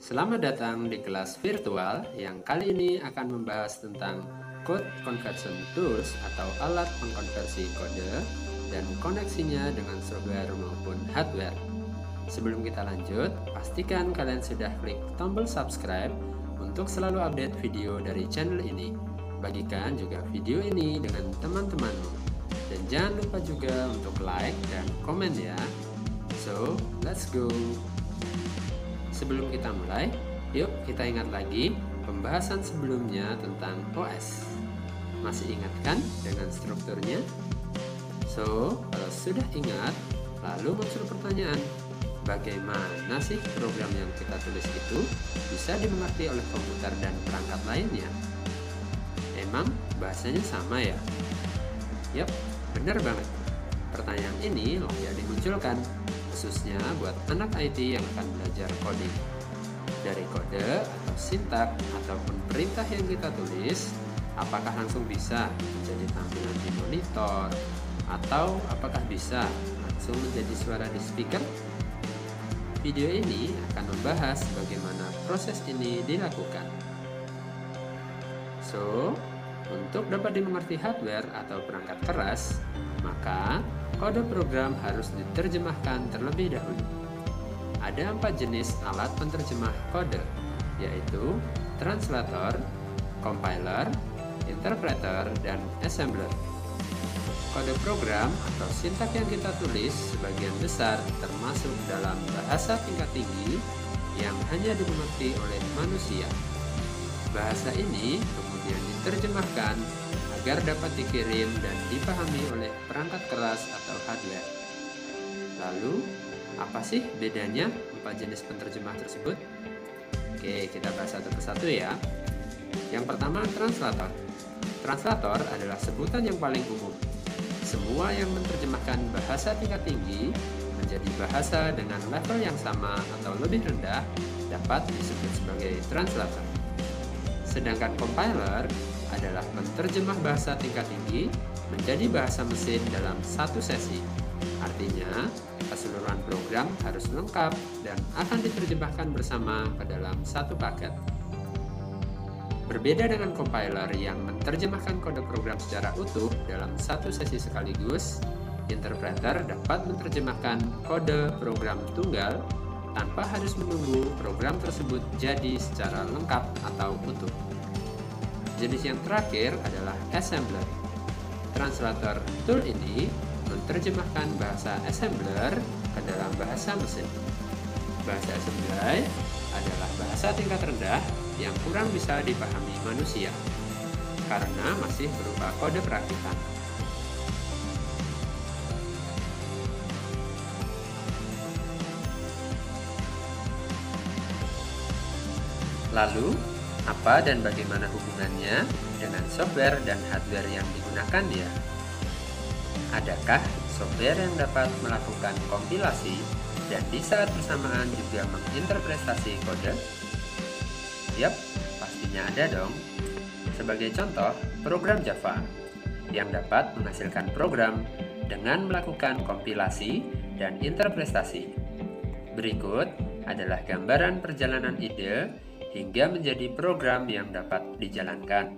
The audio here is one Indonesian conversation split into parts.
Selamat datang di kelas virtual yang kali ini akan membahas tentang Code Conversion Tools atau alat pengkonversi kode dan koneksinya dengan software maupun hardware. Sebelum kita lanjut, pastikan kalian sudah klik tombol subscribe untuk selalu update video dari channel ini. Bagikan juga video ini dengan teman-temanmu. Dan jangan lupa juga untuk like dan komen ya. So, let's go! Sebelum kita mulai, yuk kita ingat lagi pembahasan sebelumnya tentang OS. Masih ingat kan dengan strukturnya? So, kalau sudah ingat, lalu muncul pertanyaan, bagaimana sih program yang kita tulis itu bisa dimengerti oleh komputer dan perangkat lainnya? Emang bahasanya sama ya? Yap, benar banget. Pertanyaan ini layak dimunculkan, khususnya buat anak IT yang akan belajar coding. Dari kode atau sintak ataupun perintah yang kita tulis, apakah langsung bisa menjadi tampilan di monitor atau apakah bisa langsung menjadi suara di speaker? Video ini akan membahas bagaimana proses ini dilakukan. So, untuk dapat dimengerti hardware atau perangkat keras, maka kode program harus diterjemahkan terlebih dahulu. Ada 4 jenis alat penerjemah kode, yaitu translator, compiler, interpreter, dan assembler. Kode program atau sintak yang kita tulis sebagian besar termasuk dalam bahasa tingkat tinggi yang hanya dimengerti oleh manusia. Bahasa ini kemudian diterjemahkan agar dapat dikirim dan dipahami oleh perangkat keras atau hardware. Lalu, apa sih bedanya 4 jenis penerjemah tersebut? Oke, kita bahas satu persatu ya. Yang pertama, translator. Translator adalah sebutan yang paling umum. Semua yang menerjemahkan bahasa tingkat tinggi menjadi bahasa dengan level yang sama atau lebih rendah dapat disebut sebagai translator. Sedangkan compiler adalah penerjemah bahasa tingkat tinggi menjadi bahasa mesin dalam satu sesi. Artinya, keseluruhan program harus lengkap dan akan diterjemahkan bersama ke dalam satu paket. Berbeda dengan compiler yang menerjemahkan kode program secara utuh dalam satu sesi sekaligus, interpreter dapat menerjemahkan kode program tunggal tanpa harus menunggu program tersebut jadi secara lengkap atau utuh. Jenis yang terakhir adalah assembler. Translator tool ini menerjemahkan bahasa assembler ke dalam bahasa mesin. Bahasa assembler adalah bahasa tingkat rendah yang kurang bisa dipahami manusia karena masih berupa kode perakitan. Lalu, apa dan bagaimana hubungannya dengan software dan hardware yang digunakan ya? Adakah software yang dapat melakukan kompilasi dan di saat bersamaan juga menginterpretasi kode? Yap, pastinya ada dong. Sebagai contoh, program Java yang dapat menghasilkan program dengan melakukan kompilasi dan interpretasi. Berikut adalah gambaran perjalanan ide hingga menjadi program yang dapat dijalankan.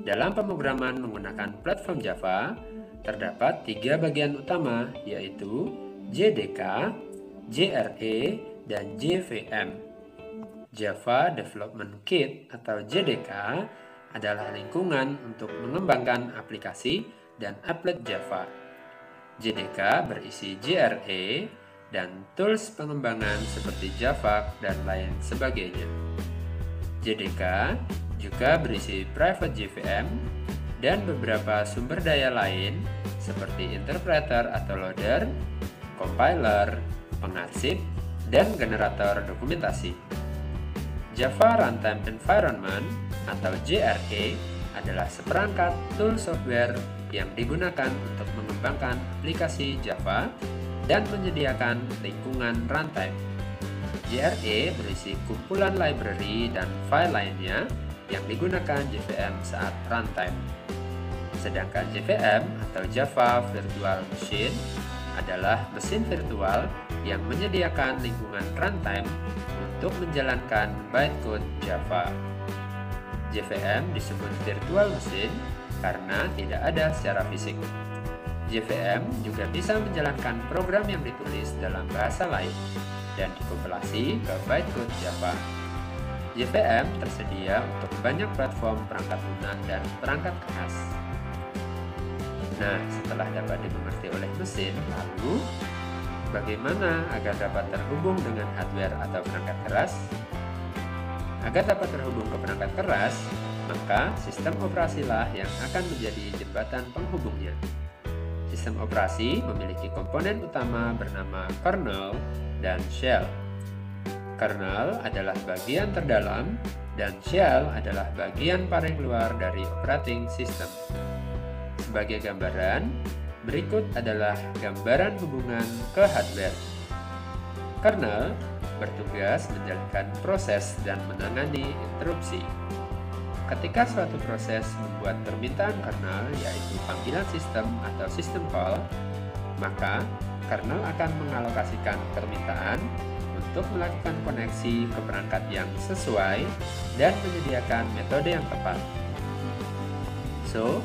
Dalam pemrograman menggunakan platform Java, terdapat 3 bagian utama, yaitu JDK, JRE, dan JVM. Java Development Kit atau JDK adalah lingkungan untuk mengembangkan aplikasi dan applet Java. JDK berisi JRE dan tools pengembangan seperti Java dan lain sebagainya. JDK juga berisi private JVM dan beberapa sumber daya lain seperti interpreter atau loader, compiler, pengarsip, dan generator dokumentasi. Java Runtime Environment atau JRE adalah seperangkat tool software yang digunakan untuk mengembangkan aplikasi Java dan menyediakan lingkungan runtime. JRE berisi kumpulan library dan file lainnya yang digunakan JVM saat runtime. Sedangkan JVM atau Java Virtual Machine adalah mesin virtual yang menyediakan lingkungan runtime untuk menjalankan bytecode Java. JVM disebut virtual mesin karena tidak ada secara fisik. JVM juga bisa menjalankan program yang ditulis dalam bahasa lain dan dikompilasi ke bytecode Java. JVM tersedia untuk banyak platform perangkat lunak dan perangkat keras. Nah, setelah dapat dimengerti oleh mesin, lalu bagaimana agar dapat terhubung dengan hardware atau perangkat keras? Agar dapat terhubung ke perangkat keras, maka sistem operasilah yang akan menjadi jembatan penghubungnya. Sistem operasi memiliki komponen utama bernama kernel dan shell. Kernel adalah bagian terdalam dan shell adalah bagian paling luar dari operating system. Sebagai gambaran, berikut adalah gambaran hubungan ke hardware. Kernel bertugas menjalankan proses dan menangani interupsi. Ketika suatu proses membuat permintaan kernel, yaitu panggilan sistem atau system call, maka kernel akan mengalokasikan permintaan untuk melakukan koneksi ke perangkat yang sesuai dan menyediakan metode yang tepat. So,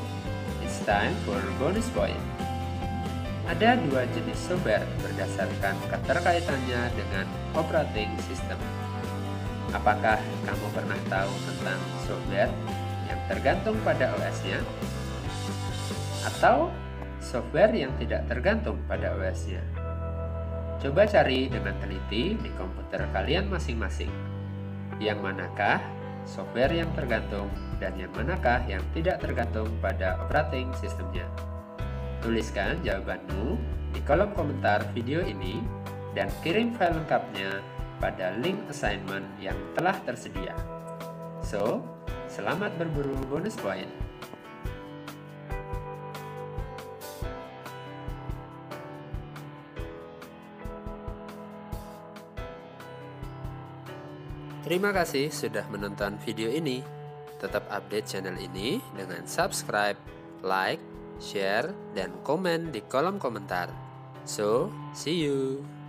it's time for bonus point. Ada dua jenis software berdasarkan keterkaitannya dengan operating system. Apakah kamu pernah tahu tentang software yang tergantung pada OS-nya? Atau software yang tidak tergantung pada OS-nya? Coba cari dengan teliti di komputer kalian masing-masing. Yang manakah software yang tergantung dan yang manakah yang tidak tergantung pada operating systemnya? Tuliskan jawabanmu di kolom komentar video ini dan kirim file lengkapnya pada link assignment yang telah tersedia. So, selamat berburu bonus point. Terima kasih sudah menonton video ini. Tetap update channel ini dengan subscribe, like, share, dan komen di kolom komentar. So, see you!